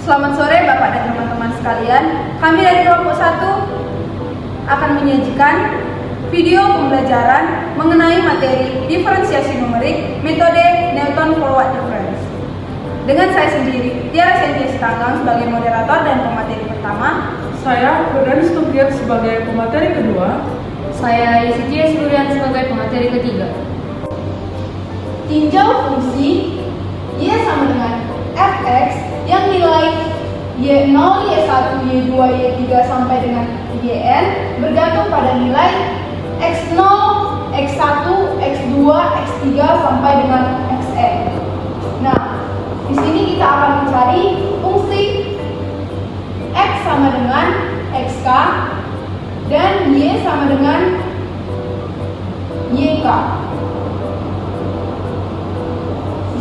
Selamat sore Bapak dan teman-teman sekalian. Kami dari kelompok 1 akan menyajikan video pembelajaran mengenai materi diferensiasi numerik metode Newton Forward Difference. Dengan saya sendiri, Tiara Sentia Sitanggang sebagai moderator dan pemateri pertama. Saya Prudence Tugiat sebagai pemateri kedua. Saya Yesitia Surian sebagai pemateri ketiga. Tinjau fungsi Y sama dengan fx yang nilai Y0, Y1, Y2, Y3 sampai dengan Yn bergantung pada nilai x0, x1, x2, x3 sampai dengan xn. Nah, di sini kita akan mencari fungsi x sama dengan xk dan y sama dengan yk.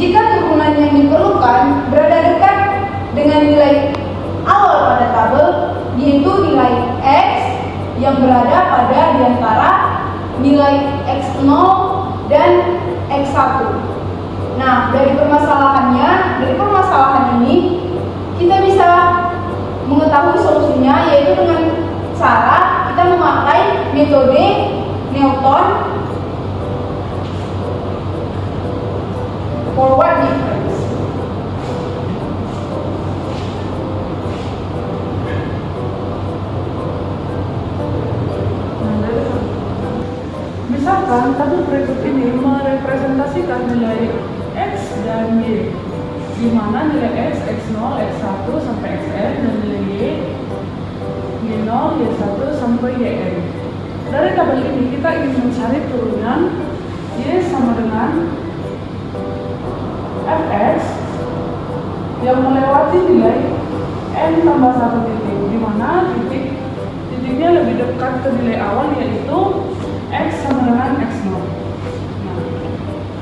Jika turunan yang diperlukan berada dekat dengan nilai awal pada tabel, yaitu nilai x yang berada pada di antara nilai x0 dan x1. Nah, dari permasalahan ini kita bisa mengetahui solusinya, yaitu dengan cara kita memakai metode Newton Forward Difference. Misalkan tabel berikut ini merepresentasikan nilai x dan y, di mana nilai x, x0, x1 sampai xn dan nilai y, y0, y1 sampai yn. Dari tabel ini kita ingin mencari turunan y sama dengan fx yang melewati nilai n tambah 1 titik, di mana titiknya lebih dekat ke nilai awal, yaitu x sama dengan x0. Nah,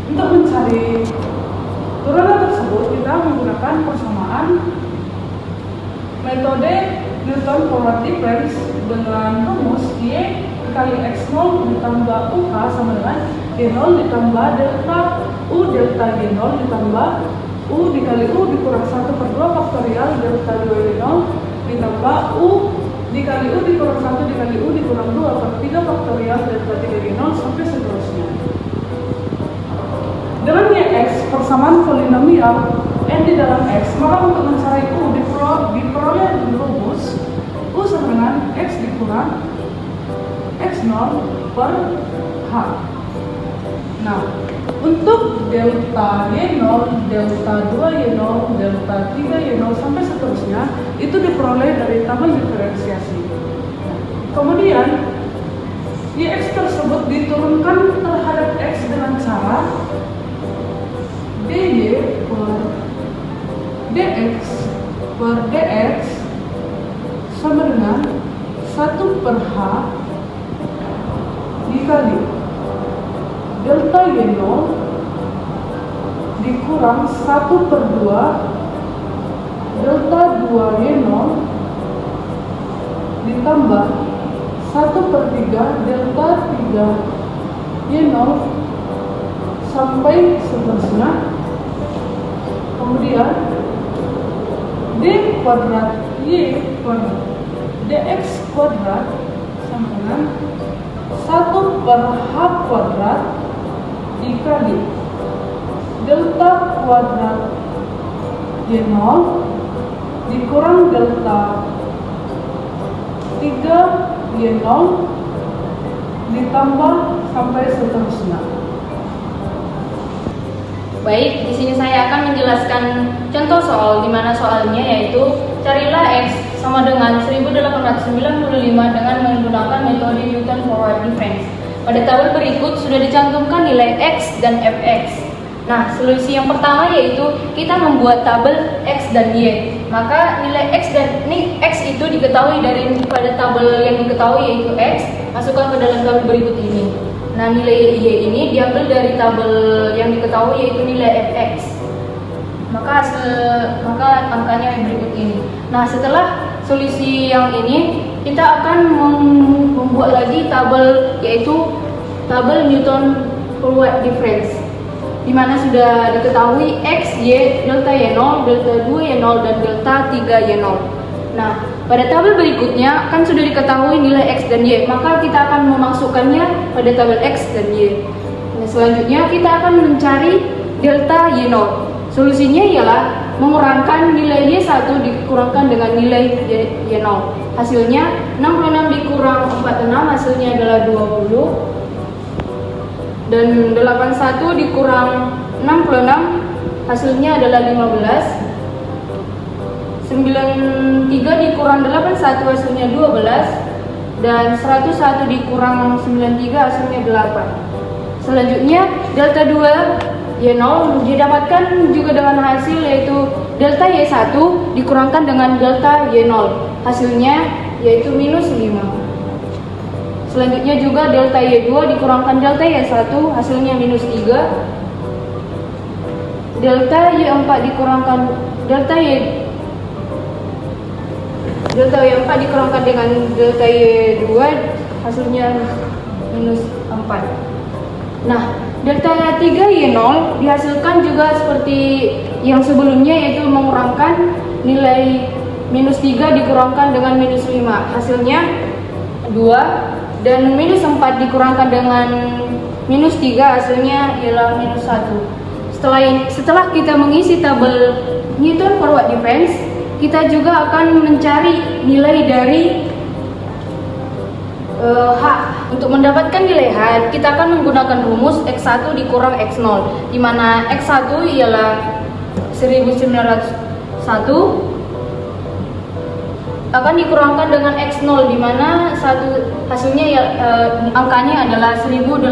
untuk mencari turunan tersebut kita menggunakan persamaan metode Newton Forward Difference dengan rumus y kali x0 ditambah uk sama dengan y0 ditambah delta u delta y0 ditambah u dikali u dikurang 1/2 faktorial delta 2y0 ditambah u dikali u dikurang 1 dikali u dikurang 2/3 faktorial delta 3y0 sampai seterusnya. Dengan y(x) persamaan polinomial n di dalam x, maka untuk mencari u diperoleh rumus u sama dengan x dikurang x0 per h. Nah, untuk delta y0, delta 2y0, delta 3y0 sampai seterusnya itu diperoleh dari tabel diferensiasi. Kemudian y(x) tersebut diturunkan terhadap x dengan cara dy per dx per dx sama dengan 1 per h dikali delta y0 dikurang 1/2 delta 2y0 ditambah 1/3 delta 3y0 sampai seterusnya. Kemudian d kuadrat y per dx kuadrat sama dengan 1 per h kuadrat dikali delta kuadrat y0 dikurang delta 3y0 ditambah sampai seterusnya. Baik, di sini saya akan menjelaskan contoh soal, di mana soalnya yaitu carilah x sama dengan 1895 dengan menggunakan metode Newton Forward Difference. Pada tabel berikut sudah dicantumkan nilai x dan fx. Nah, solusi yang pertama yaitu kita membuat tabel x dan y. Maka nilai x dan x itu diketahui dari pada tabel yang diketahui yaitu x, masukkan ke dalam tabel berikut ini. Nah, nilai y ini diambil dari tabel yang diketahui yaitu nilai fx. Maka angkanya yang berikut ini. Nah, setelah solusi yang ini, kita akan membuat lagi tabel, yaitu tabel Newton Forward Difference. dimana sudah diketahui X, Y, delta Y0, delta 2Y0, dan delta 3Y0. Nah, pada tabel berikutnya kan sudah diketahui nilai X dan Y, maka kita akan memasukkannya pada tabel X dan Y. Nah, selanjutnya kita akan mencari delta Y0. Solusinya ialah mengurangkan nilai Y1 dikurangkan dengan nilai Y0. Hasilnya 66 dikurang 46 hasilnya adalah 20. Dan 81 dikurang 66 hasilnya adalah 15. 93 dikurang 81 hasilnya 12. Dan 101 dikurang 93 hasilnya 8. Selanjutnya delta 2 Y0 didapatkan juga dengan hasil yaitu delta Y1 dikurangkan dengan delta Y0. Hasilnya yaitu minus 5. Selanjutnya juga delta Y2 dikurangkan delta Y1 hasilnya minus 3. Delta Y4 dikurangkan delta Y4 dikurangkan dengan delta Y2 hasilnya minus 4. Nah, delta 3Y0 dihasilkan juga seperti yang sebelumnya, yaitu mengurangkan nilai minus 3 dikurangkan dengan minus 5 hasilnya 2. Dan minus 4 dikurangkan dengan minus 3 hasilnya ialah minus 1. Setelah kita mengisi tabel Newton forward difference, kita juga akan mencari nilai dari H. Untuk mendapatkan nilai H, kita akan menggunakan rumus X1 dikurang X0, di mana X1 ialah 1901 akan dikurangkan dengan X0, di mana hasilnya angkanya adalah 1891.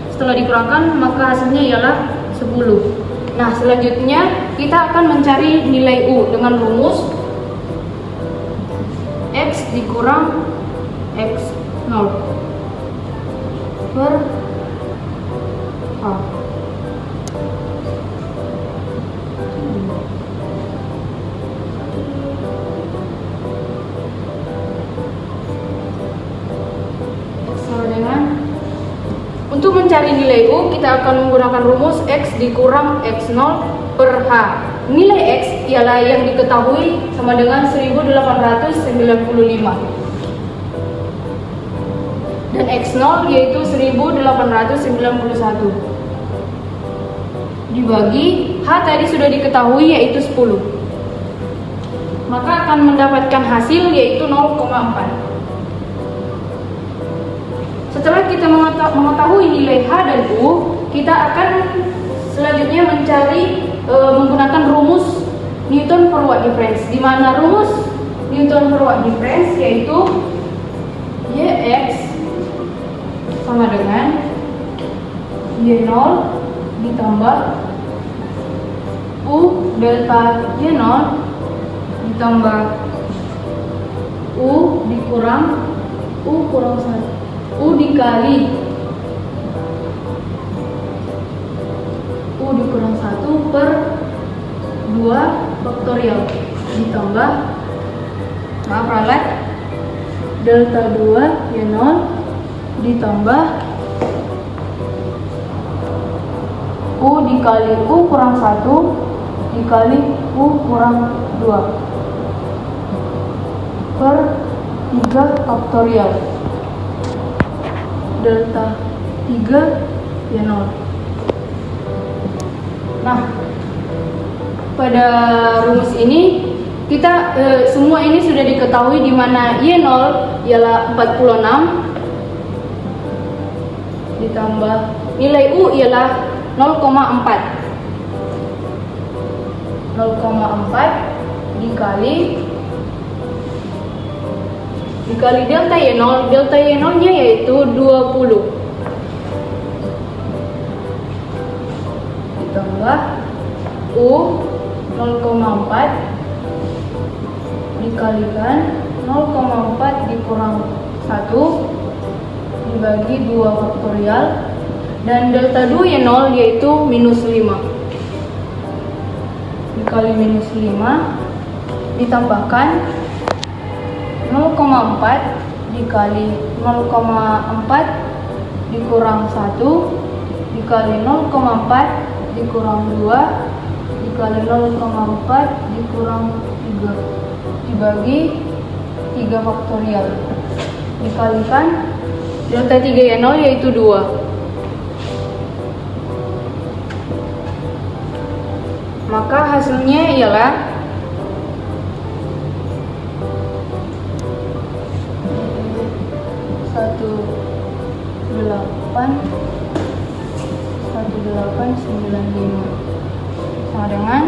Setelah dikurangkan maka hasilnya ialah 10. Nah, selanjutnya kita akan mencari nilai U dengan rumus X dikurang X0 per H. Untuk mencari nilai U, kita akan menggunakan rumus X dikurang X0 per H. Nilai X ialah yang diketahui sama dengan 1895. Dan X0 yaitu 1891. Dibagi H tadi sudah diketahui yaitu 10. Maka akan mendapatkan hasil yaitu 0,4. Setelah kita mengetahui nilai H dan U, kita akan selanjutnya mencari menggunakan rumus Newton forward difference, di mana rumus Newton forward difference yaitu Yx sama dengan Y0 ditambah U delta Y0 ditambah U dikurang U kurang 1. U dikali U dikurang 1 per 2 faktorial ditambah, maaf ralat, delta 2 Y0 ditambah U dikali U kurang 1 dikali U kurang 2 per 3 faktorial delta 3 Y0. Nah, pada rumus ini kita semua ini sudah diketahui, di mana Y0 ialah 46 ditambah nilai U ialah 0,4 dikali delta Y0, delta Y0 nya yaitu 20 ditambah U 0,4 dikalikan 0,4 dikurang 1 dibagi 2 faktorial, dan delta 2 Y0 yaitu minus 5 dikali minus 5 ditambahkan 0,4 dikali 0,4 dikurang 1 dikali 0,4 dikurang 2 dikali 0,4 dikurang 3 dibagi 3 faktorial dikalikan delta 3Y0 yaitu 2. Maka hasilnya ialah 1895 sama dengan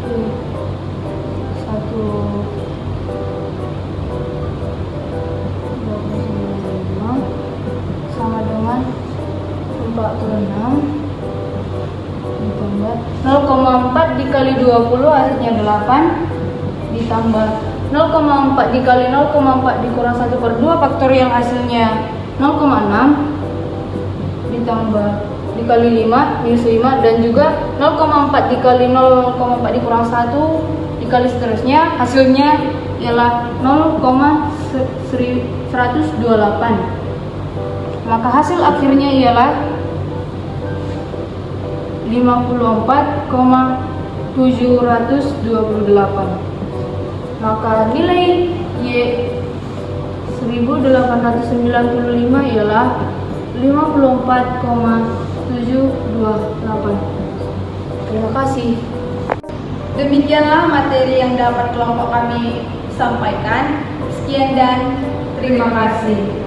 1895 sama dengan 46 ditambah 0,4 dikali 20 hasilnya 8 ditambah 0,4 dikali 0,4 dikurang 1/2 faktorial hasilnya 0,6 ditambah dikali 5 minus 5 dan juga 0,4 dikali 0,4 dikurang 1 dikali seterusnya hasilnya ialah 0,128. Maka hasil akhirnya ialah 54,728. Maka nilai Y 1895 ialah 54,728. Terima kasih. Demikianlah materi yang dapat kelompok kami sampaikan. Sekian dan terima kasih.